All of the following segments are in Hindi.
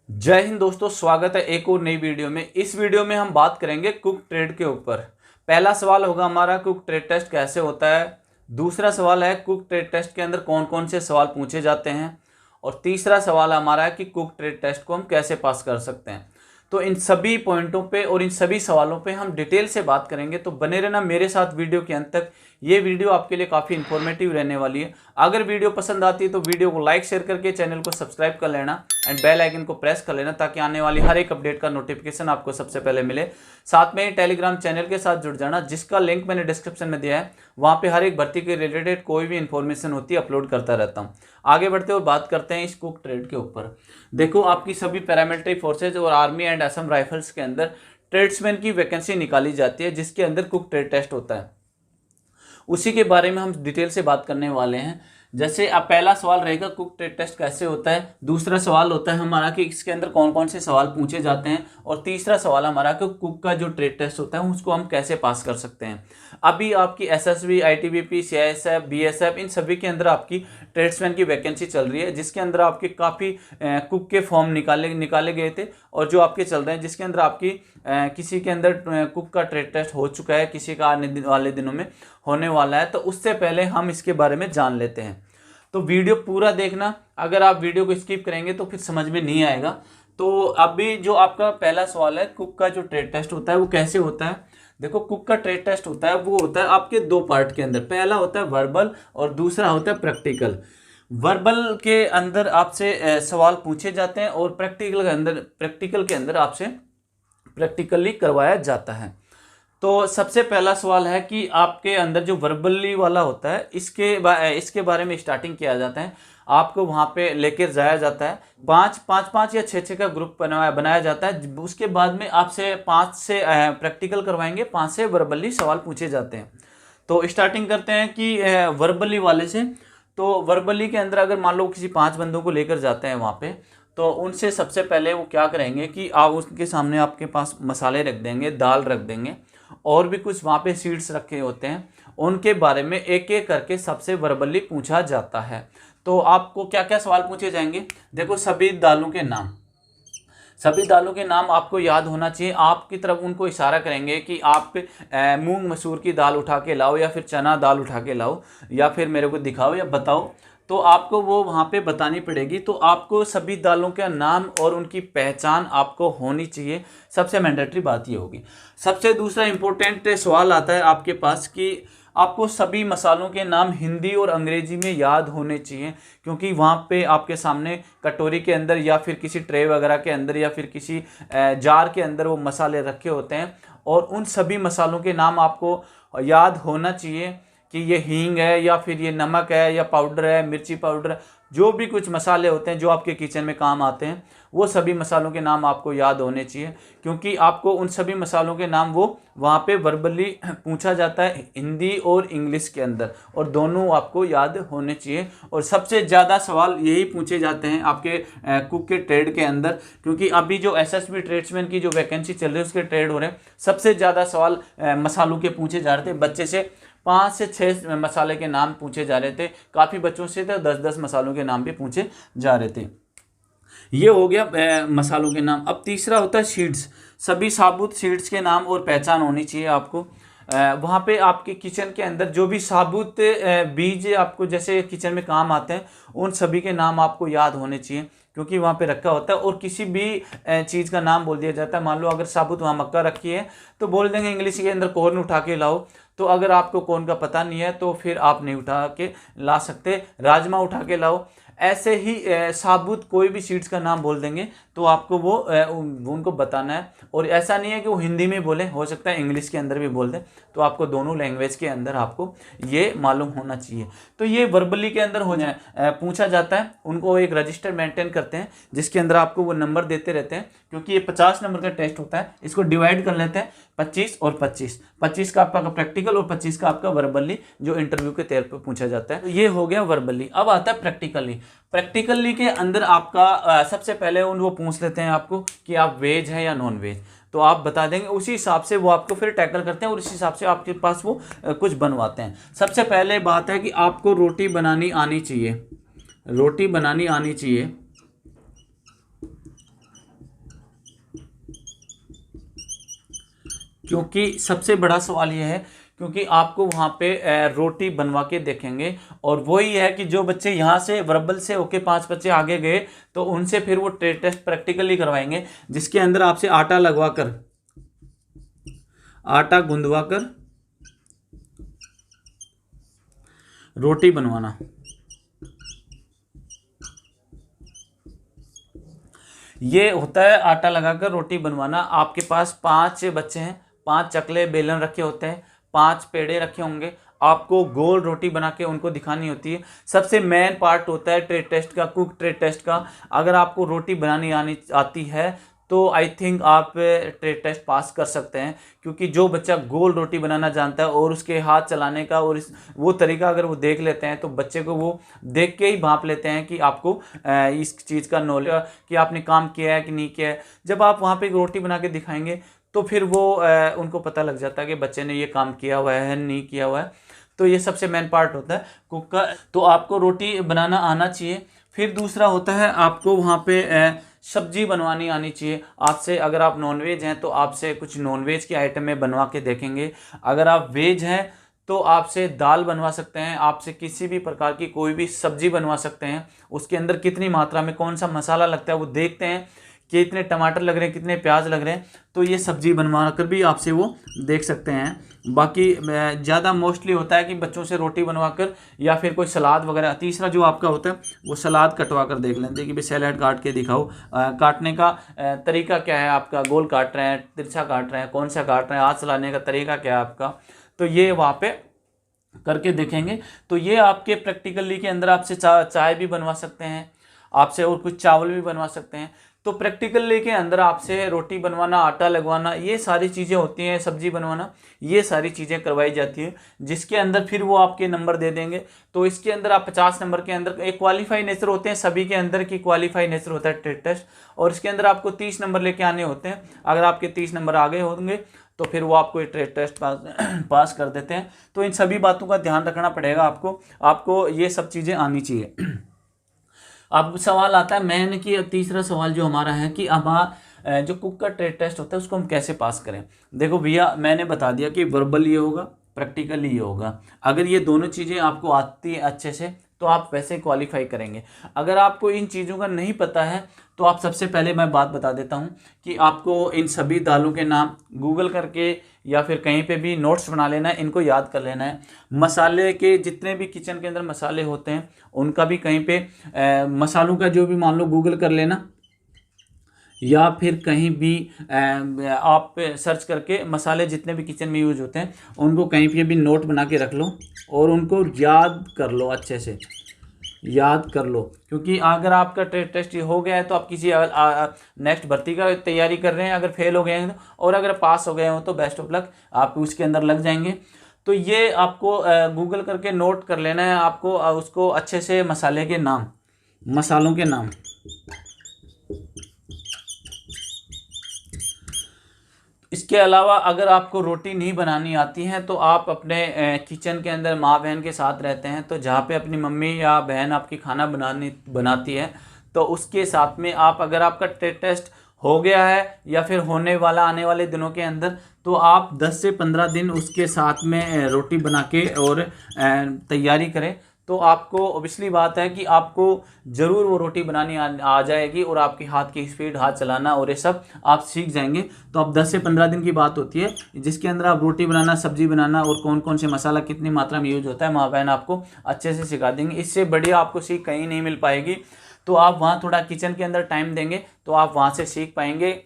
जय हिंद दोस्तों, स्वागत है एक और नई वीडियो में। इस वीडियो में हम बात करेंगे कुक ट्रेड के ऊपर। पहला सवाल होगा हमारा, कुक ट्रेड टेस्ट कैसे होता है। दूसरा सवाल है कुक ट्रेड टेस्ट के अंदर कौन कौन से सवाल पूछे जाते हैं। और तीसरा सवाल हमारा है कि कुक ट्रेड टेस्ट को हम कैसे पास कर सकते हैं। तो इन सभी पॉइंटों पे और इन सभी सवालों पे हम डिटेल से बात करेंगे, तो बने रहना मेरे साथ वीडियो के अंत तक। ये वीडियो आपके लिए काफ़ी इन्फॉर्मेटिव रहने वाली है। अगर वीडियो पसंद आती है तो वीडियो को लाइक शेयर करके चैनल को सब्सक्राइब कर लेना एंड बेल आइकन को प्रेस कर लेना, ताकि आने वाली हर एक अपडेट का नोटिफिकेशन आपको सबसे पहले मिले। साथ में टेलीग्राम चैनल के साथ जुड़ जाना, जिसका लिंक मैंने डिस्क्रिप्शन में दिया है। वहाँ पे हर एक भर्ती के रिलेटेड कोई भी इंफॉर्मेशन होती है अपलोड करता रहता हूँ। आगे बढ़ते और बात करते हैं इस कुक ट्रेड के ऊपर। देखो, आपकी सभी पैरामिलिट्री फोर्सेज और आर्मी एंड असम राइफल्स के अंदर ट्रेड्समैन की वैकेंसी निकाली जाती है, जिसके अंदर कुक ट्रेड टेस्ट होता है। उसी के बारे में हम डिटेल से बात करने वाले हैं। जैसे अब पहला सवाल रहेगा कुक ट्रेड टेस्ट कैसे होता है। दूसरा सवाल होता है हमारा कि इसके अंदर कौन कौन से सवाल पूछे जाते हैं। और तीसरा सवाल हमारा कि कुक का जो ट्रेड टेस्ट होता है उसको हम कैसे पास कर सकते हैं। अभी आपकी एसएसबी, आईटीबीपी, सीआईएसएफ, बीएसएफ, इन सभी के अंदर आपकी ट्रेड्समैन की वैकेंसी चल रही है, जिसके अंदर आपके काफ़ी कुक के फॉर्म निकाले गए थे और जो आपके चल रहे हैं, जिसके अंदर आपकी किसी के अंदर कुक का ट्रेड टेस्ट हो चुका है, किसी का आने वाले दिनों में होने वाला है। तो उससे पहले हम इसके बारे में जान लेते हैं। तो वीडियो पूरा देखना, अगर आप वीडियो को स्किप करेंगे तो फिर समझ में नहीं आएगा। तो अभी जो आपका पहला सवाल है, कुक का जो ट्रेड टेस्ट होता है वो कैसे होता है। देखो, कुक का ट्रेड टेस्ट होता है वो होता है आपके दो पार्ट के अंदर। पहला होता है वर्बल और दूसरा होता है प्रैक्टिकल। वर्बल के अंदर आपसे सवाल पूछे जाते हैं और प्रैक्टिकल के अंदर आपसे प्रैक्टिकली करवाया जाता है। तो सबसे पहला सवाल है कि आपके अंदर जो वर्बली वाला होता है, इसके बारे में स्टार्टिंग किया जाता है। आपको वहाँ पे लेकर जाया जाता है। पाँच या छः का ग्रुप बनाया जाता है। उसके बाद में आपसे 5 से प्रैक्टिकल करवाएंगे, 5 से वर्बली सवाल पूछे जाते हैं। तो स्टार्टिंग करते हैं कि वर्बली वाले से। तो वर्बली के अंदर अगर मान लो किसी 5 बंदों को लेकर जाते हैं वहाँ पे, तो उनसे सबसे पहले वो क्या करेंगे कि आप उसके सामने आपके पास मसाले रख देंगे, दाल रख देंगे और भी कुछ वहाँ पे सीड्स रखे होते हैं। उनके बारे में एक एक करके सबसे वर्बली पूछा जाता है। तो आपको क्या क्या सवाल पूछे जाएंगे। देखो, सभी दालों के नाम आपको याद होना चाहिए। आपकी तरफ उनको इशारा करेंगे कि आप मूंग मसूर की दाल उठा के लाओ, या फिर चना दाल उठा के लाओ, या फिर मेरे को दिखाओ या बताओ। तो आपको वो वहाँ पे बतानी पड़ेगी। तो आपको सभी दालों का नाम और उनकी पहचान आपको होनी चाहिए। सबसे मैंडेटरी बात ये होगी। सबसे दूसरा इंपॉर्टेंट सवाल आता है आपके पास कि आपको सभी मसालों के नाम हिंदी और अंग्रेजी में याद होने चाहिए, क्योंकि वहाँ पे आपके सामने कटोरी के अंदर या फिर किसी ट्रे वगैरह के अंदर या फिर किसी जार के अंदर वो मसाले रखे होते हैं। और उन सभी मसालों के नाम आपको याद होना चाहिए कि ये हींग है या फिर ये नमक है या पाउडर है, मिर्ची पाउडर, जो भी कुछ मसाले होते हैं जो आपके किचन में काम आते हैं, वो सभी मसालों के नाम आपको याद होने चाहिए। क्योंकि आपको उन सभी मसालों के नाम वो वहाँ पे वर्बली पूछा जाता है, हिंदी और इंग्लिश के अंदर, और दोनों आपको याद होने चाहिए। और सबसे ज़्यादा सवाल यही पूछे जाते हैं आपके कुक के ट्रेड के अंदर, क्योंकि अभी जो एसएसबी ट्रेड्समैन की जो वैकेंसी चल रही है उसके ट्रेड हो रहे हैं। सबसे ज़्यादा सवाल मसालों के पूछे जा रहे थे। बच्चे से 5 से 6 मसाले के नाम पूछे जा रहे थे। काफ़ी बच्चों से तो 10-10 मसालों के नाम भी पूछे जा रहे थे। ये हो गया मसालों के नाम। अब तीसरा होता है सीड्स। सभी साबुत सीड्स के नाम और पहचान होनी चाहिए आपको। वहाँ पे आपके किचन के अंदर जो भी साबुत बीज आपको जैसे किचन में काम आते हैं, उन सभी के नाम आपको याद होने चाहिए, क्योंकि वहाँ पे रखा होता है। और किसी भी चीज़ का नाम बोल दिया जाता है। मान लो अगर साबुत वहाँ मक्का रखी है तो बोल देंगे इंग्लिश के अंदर कॉर्न उठा के लाओ। तो अगर आपको कॉर्न का पता नहीं है तो फिर आप नहीं उठा के ला सकते, राजमा उठा के लाओ। ऐसे ही साबुत कोई भी सीड्स का नाम बोल देंगे तो आपको वो उनको बताना है। और ऐसा नहीं है कि वो हिंदी में बोले, हो सकता है इंग्लिश के अंदर भी बोल दें। तो आपको दोनों लैंग्वेज के अंदर आपको ये मालूम होना चाहिए। तो ये वर्बली के अंदर हो जाए पूछा जाता है। उनको एक रजिस्टर मेंटेन करते हैं जिसके अंदर आपको वो नंबर देते रहते हैं, क्योंकि ये 50 नंबर का टेस्ट होता है। इसको डिवाइड कर लेते हैं 25 और 25। 25 का आपका प्रैक्टिकल और 25 का आपका वर्बली, जो इंटरव्यू के तौर पर पूछा जाता है। तो ये हो गया वर्बली। अब आता है प्रैक्टिकली के अंदर आपका सबसे पहले वो पूछ लेते हैं आपको कि आप वेज हैं या नॉन वेज। तो आप बता देंगे, उसी हिसाब से वो आपको फिर टैकल करते हैं और उसी हिसाब से आपके पास वो कुछ बनवाते हैं। सबसे पहले बात है कि आपको रोटी बनानी आनी चाहिए। क्योंकि सबसे बड़ा सवाल यह है, क्योंकि आपको वहाँ पे रोटी बनवा के देखेंगे, और वही है कि जो बच्चे यहाँ से वर्बल से होके 5 बच्चे आगे गए तो उनसे फिर वो ट्रेड टेस्ट प्रैक्टिकली करवाएंगे, जिसके अंदर आपसे आटा गूंदवा कर रोटी बनवाना। ये होता है आटा लगाकर रोटी बनवाना। आपके पास 5 बच्चे हैं, 5 चकले बेलन रखे होते हैं, 5 पेड़े रखे होंगे, आपको गोल रोटी बना के उनको दिखानी होती है। सबसे मेन पार्ट होता है ट्रेड टेस्ट का, कुक ट्रेड टेस्ट का। अगर आपको रोटी बनानी आती है तो आई थिंक आप ट्रेड टेस्ट पास कर सकते हैं, क्योंकि जो बच्चा गोल रोटी बनाना जानता है और उसके हाथ चलाने का और वो तरीका अगर वो देख लेते हैं तो बच्चे को वो देख के ही भांप लेते हैं कि आपको इस चीज़ का नॉलेज, कि आपने काम किया है कि नहीं किया है। जब आप वहाँ पे रोटी बना के दिखाएंगे तो फिर वो उनको पता लग जाता है कि बच्चे ने ये काम किया हुआ है नहीं किया हुआ है। तो ये सबसे मेन पार्ट होता है कुक का। तो आपको रोटी बनाना आना चाहिए। फिर दूसरा होता है आपको वहाँ पे सब्जी बनवानी आनी चाहिए। आपसे अगर आप नॉनवेज हैं तो आपसे कुछ नॉनवेज की आइटम में बनवा के देखेंगे। अगर आप वेज हैं तो आपसे दाल बनवा सकते हैं, आपसे किसी भी प्रकार की कोई भी सब्जी बनवा सकते हैं। उसके अंदर कितनी मात्रा में कौन सा मसाला लगता है वो देखते हैं, कि इतने टमाटर लग रहे हैं, कितने प्याज लग रहे हैं, तो ये सब्जी बनवा कर भी आपसे वो देख सकते हैं। बाकी ज़्यादा मोस्टली होता है कि बच्चों से रोटी बनवा कर या फिर कोई सलाद वगैरह। तीसरा जो आपका होता है वो सलाद कटवा कर देख लेते हैं कि भाई सैलेड काट के दिखाओ, काटने का तरीका क्या है आपका, गोल काट रहे हैं, तिरछा काट रहे हैं, कौन सा काट रहे हैं, हाथ चलाने का तरीका क्या है आपका। तो ये वहाँ पे करके देखेंगे। तो ये आपके प्रैक्टिकली के अंदर आपसे चाय भी बनवा सकते हैं, आपसे और कुछ चावल भी बनवा सकते हैं। तो प्रैक्टिकली के अंदर आपसे रोटी बनवाना, आटा लगवाना, ये सारी चीज़ें होती हैं, सब्जी बनवाना, ये सारी चीज़ें करवाई जाती है, जिसके अंदर फिर वो आपके नंबर दे देंगे। तो इसके अंदर आप 50 नंबर के अंदर एक क्वालिफाई नेचर होते हैं, सभी के अंदर की क्वालिफाई नेचर होता है ट्रेड टेस्ट, और इसके अंदर आपको 30 नंबर लेके आने होते हैं। अगर आपके 30 नंबर आगे होंगे तो फिर वो आपको ट्रेड टेस्ट पास कर देते हैं। तो इन सभी बातों का ध्यान रखना पड़ेगा आपको ये सब चीज़ें आनी चाहिए। अब सवाल आता है मैंने कि तीसरा सवाल जो हमारा है कि अब जो कुक का ट्रेड टेस्ट होता है उसको हम कैसे पास करें। देखो भैया, मैंने बता दिया कि वर्बल ये होगा, प्रैक्टिकल ये होगा। अगर ये दोनों चीज़ें आपको आती है अच्छे से तो आप वैसे क्वालिफाई करेंगे। अगर आपको इन चीज़ों का नहीं पता है तो आप सबसे पहले मैं बात बता देता हूँ कि आपको इन सभी दालों के नाम गूगल करके या फिर कहीं पे भी नोट्स बना लेना है, इनको याद कर लेना है। मसाले के जितने भी किचन के अंदर मसाले होते हैं उनका भी कहीं पे मसालों का जो भी मान लो गूगल कर लेना, या फिर कहीं भी आप सर्च करके मसाले जितने भी किचन में यूज होते हैं उनको कहीं पे भी नोट बना के रख लो और उनको याद कर लो, अच्छे से याद कर लो। क्योंकि अगर आपका ट्रेड टेस्ट हो गया है तो आप किसी नेक्स्ट भर्ती का तैयारी कर रहे हैं, अगर फेल हो गए हैं और अगर पास हो गए हो तो बेस्ट ऑफ लक, आप उसके अंदर लग जाएंगे। तो ये आपको गूगल करके नोट कर लेना है, आपको उसको अच्छे से मसालों के नाम। इसके अलावा अगर आपको रोटी नहीं बनानी आती है तो आप अपने किचन के अंदर माँ बहन के साथ रहते हैं, तो जहाँ पे अपनी मम्मी या बहन आपकी खाना बनाती है तो उसके साथ में आप, अगर आपका ट्रेड टेस्ट हो गया है या फिर होने वाला आने वाले दिनों के अंदर, तो आप 10 से 15 दिन उसके साथ में रोटी बना के और तैयारी करें। तो आपको ऑब्वियसली बात है कि आपको ज़रूर वो रोटी बनानी आ जाएगी और आपके हाथ की स्पीड, हाथ चलाना और ये सब आप सीख जाएंगे। तो अब 10 से 15 दिन की बात होती है जिसके अंदर आप रोटी बनाना, सब्जी बनाना और कौन कौन से मसाला कितनी मात्रा में यूज होता है माँ बहन आपको अच्छे से सिखा देंगे। इससे बढ़िया आपको सीख कहीं नहीं मिल पाएगी। तो आप वहाँ थोड़ा किचन के अंदर टाइम देंगे तो आप वहाँ से सीख पाएंगे।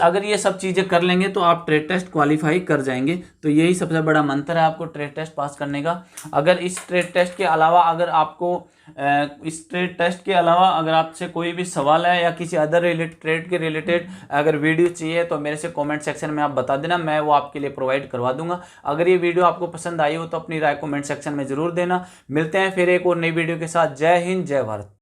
अगर ये सब चीज़ें कर लेंगे तो आप ट्रेड टेस्ट क्वालिफाई कर जाएंगे। तो यही सबसे बड़ा मंत्र है आपको ट्रेड टेस्ट पास करने का। अगर इस ट्रेड टेस्ट के अलावा अगर आपसे कोई भी सवाल है या किसी अदर ट्रेड के रिलेटेड अगर वीडियो चाहिए तो मेरे से कमेंट सेक्शन में आप बता देना, मैं वो आपके लिए प्रोवाइड करवा दूंगा। अगर ये वीडियो आपको पसंद आई हो तो अपनी राय कमेंट सेक्शन में ज़रूर देना। मिलते हैं फिर एक और नई वीडियो के साथ। जय हिंद, जय भारत।